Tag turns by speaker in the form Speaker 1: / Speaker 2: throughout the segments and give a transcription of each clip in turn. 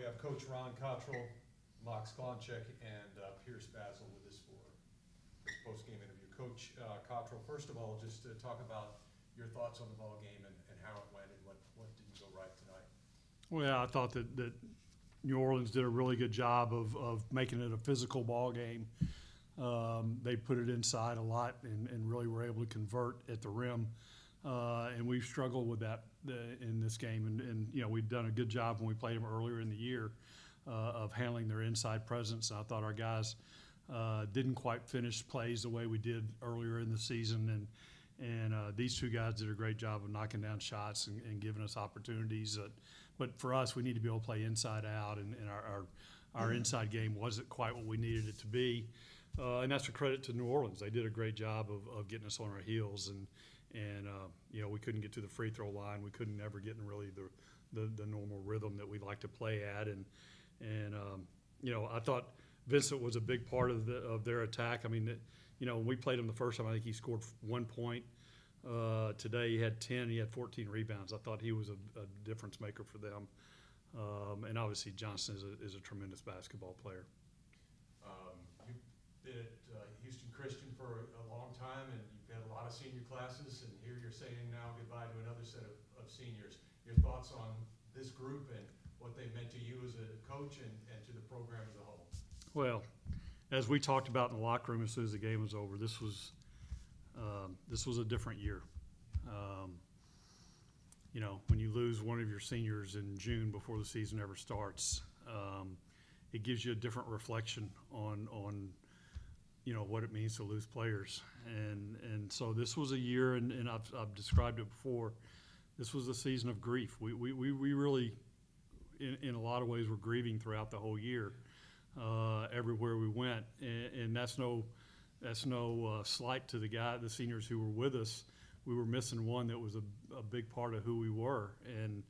Speaker 1: have Coach Ron Cottrell, Mox Klonchek, and Pierce Basil with us for this post-game interview. Coach Cottrell, first of all, just to talk about your thoughts on the ball game and how it went and what didn't go right tonight.
Speaker 2: Well, I thought that New Orleans did a really good job of making it a physical ball game. They put it inside a lot and really were able to convert at the rim. And we've struggled with that in this game. And you know, we've done a good job when we played them earlier in the year of handling their inside presence. And I thought our guys didn't quite finish plays the way we did earlier in the season. And these two guys did a great job of knocking down shots and giving us opportunities. But for us, we need to be able to play inside out, and our inside game wasn't quite what we needed it to be. And that's a credit to New Orleans. They did a great job of getting us on our heels, and you know, we couldn't get to the free throw line. We couldn't ever get in really the normal rhythm that we like to play at. And you know, I thought Vincent was a big part of their attack. I mean, you know, when we played him the first time, I think he scored 1 point. Today he had 10. He had 14 rebounds. I thought he was a difference maker for them. And obviously Johnson is a tremendous basketball player.
Speaker 1: You've been at Houston Christian for a long time, and you've had a lot of senior classes, and here you're saying now goodbye to another set of seniors. Your thoughts on this group and what they've meant to you as a coach and to the program as a whole?
Speaker 2: Well, as we talked about in the locker room as soon as the game was over, this was a different year. You know, when you lose one of your seniors in June before the season ever starts, it gives you a different reflection on you know, what it means to lose players. And so this was a year, and I've described it before, this was a season of grief. We really, in a lot of ways, were grieving throughout the whole year, everywhere we went. And that's no slight to the seniors who were with us. We were missing one that was a big part of who we were, and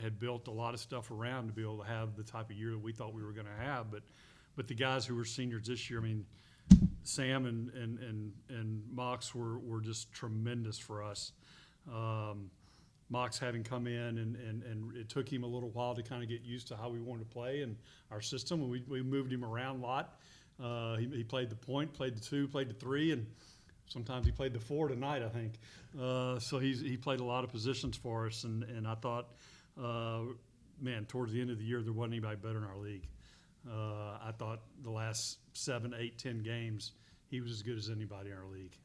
Speaker 2: had built a lot of stuff around to be able to have the type of year that we thought we were going to have. But the guys who were seniors this year, I mean, Sam and Mox were just tremendous for us. Mox having come in, and it took him a little while to kind of get used to how we wanted to play and our system. And we moved him around a lot. He played the point, played the 2, played the 3, and sometimes he played the 4 tonight, I think. So he played a lot of positions for us, and I thought, man, towards the end of the year, there wasn't anybody better in our league. I thought the last 7, 8, 10 games, he was as good as anybody in our league.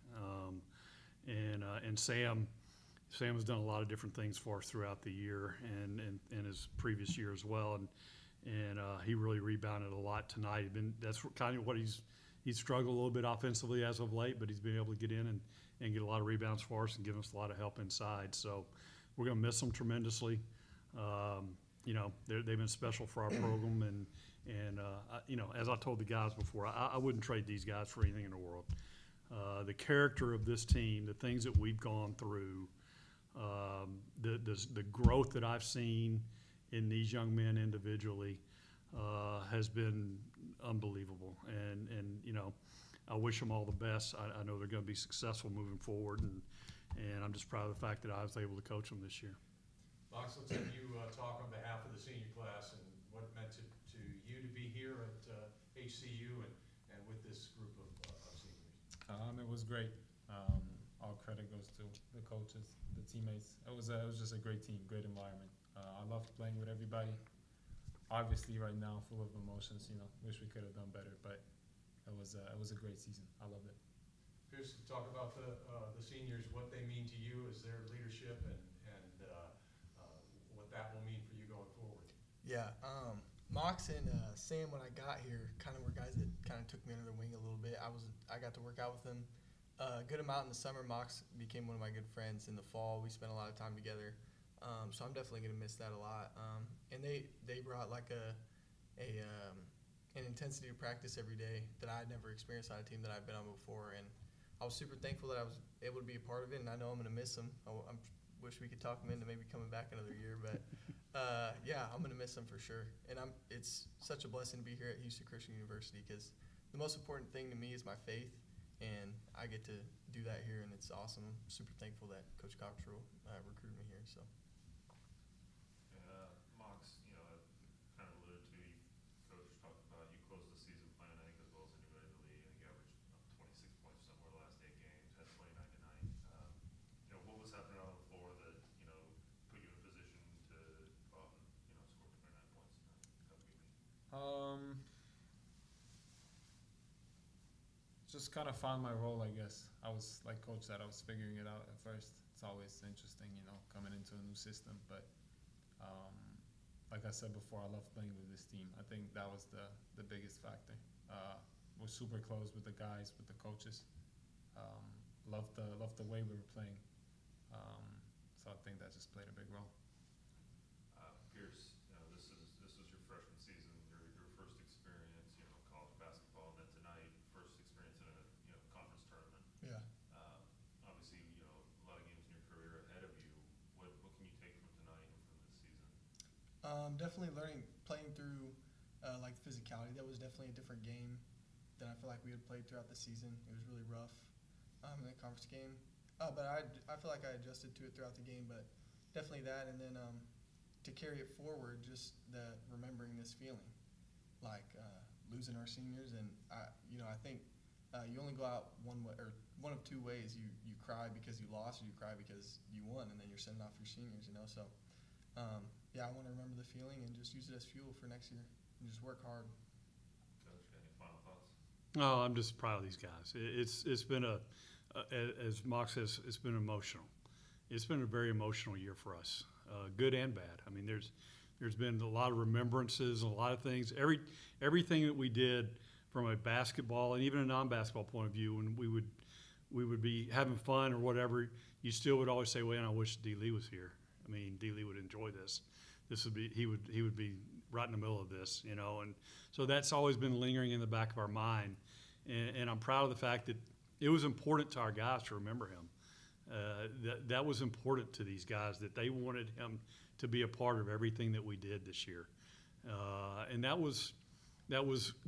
Speaker 2: And Sam has done a lot of different things for us throughout the year and his previous year as well. And he really rebounded a lot tonight. That's kind of what he's struggled a little bit offensively as of late, but he's been able to get in and get a lot of rebounds for us and give us a lot of help inside. So we're going to miss them tremendously. You know, they've been special for our program, and you know, as I told the guys before, I wouldn't trade these guys for anything in the world. The character of this team, the things that we've gone through, the growth that I've seen in these young men individually has been unbelievable. And you know, I wish them all the best. I know they're going to be successful moving forward, and I'm just proud of the fact that I was able to coach them this year.
Speaker 1: Mox, let's have you talk on behalf of the senior class and what it meant to you to be here at HCU and with this group of seniors.
Speaker 3: It was great. All credit goes to the coaches, the teammates. It was just a great team, great environment. I loved playing with everybody. Obviously, right now, full of emotions. You know, wish we could have done better, but it was a great season. I loved it.
Speaker 1: Pierce, talk about the seniors, what they mean to you as their leadership, and what that will mean for you going forward.
Speaker 4: Yeah, Mox and Sam, when I got here, kind of were guys that kind of took me under their wing a little bit. I got to work out with them a good amount in the summer. Mox became one of my good friends in the fall. We spent a lot of time together. So I'm definitely going to miss that a lot. And they brought like an intensity to practice every day that I had never experienced on a team that I've been on before. And I was super thankful that I was able to be a part of it, and I know I'm going to miss them. I wish we could talk them into maybe coming back another year. But, yeah, I'm going to miss them for sure. And it's such a blessing to be here at Houston Christian University, because the most important thing to me is my faith, and I get to do that here, and it's awesome. I'm super thankful that Coach Cottrell recruited me here. So.
Speaker 5: Mox, you know,
Speaker 3: just kind of found my role, I guess. I was like Coach said, I was figuring it out at first. It's always interesting, you know, coming into a new system. But like I said before, I love playing with this team. I think that was the biggest factor. We're super close with the guys, with the coaches. Loved the way we were playing. So I think that just played a big role.
Speaker 5: Pierce, you know, this is your freshman season, your first experience, you know, college basketball, and then tonight, first experience in a, you know, conference tournament.
Speaker 4: Yeah.
Speaker 5: Obviously, you know, a lot of games in your career ahead of you. What can you take from tonight and from this season?
Speaker 4: Definitely playing through like physicality. That was definitely a different game than I feel like we had played throughout the season. It was really rough in the conference game. But I feel like I adjusted to it throughout the game. But definitely that, and then to carry it forward, just remembering this feeling, like losing our seniors, and I think you only go out one way or one of two ways. You cry because you lost, or you cry because you won, and then you're sending off your seniors. You know, so yeah, I want to remember the feeling and just use it as fuel for next year and just work hard.
Speaker 5: Coach, got any final thoughts?
Speaker 2: No, I'm just proud of these guys. It's been as Mock says, it's been emotional. It's been a very emotional year for us, good and bad. I mean, there's been a lot of remembrances, and a lot of things. Everything that we did from a basketball and even a non-basketball point of view, when we would be having fun or whatever, you still would always say, "Well, I wish D. Lee was here. I mean, D. Lee would enjoy this. He would be right in the middle of this, you know." And so that's always been lingering in the back of our mind. And I'm proud of the fact that it was important to our guys to remember him. That was important to these guys, that they wanted him to be a part of everything that we did this year. And that was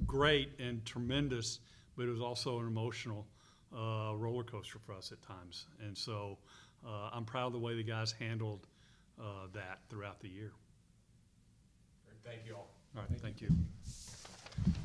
Speaker 2: great and tremendous, but it was also an emotional roller coaster for us at times. And so I'm proud of the way the guys handled that throughout the year.
Speaker 1: Great, thank you all.
Speaker 2: All right, thank you.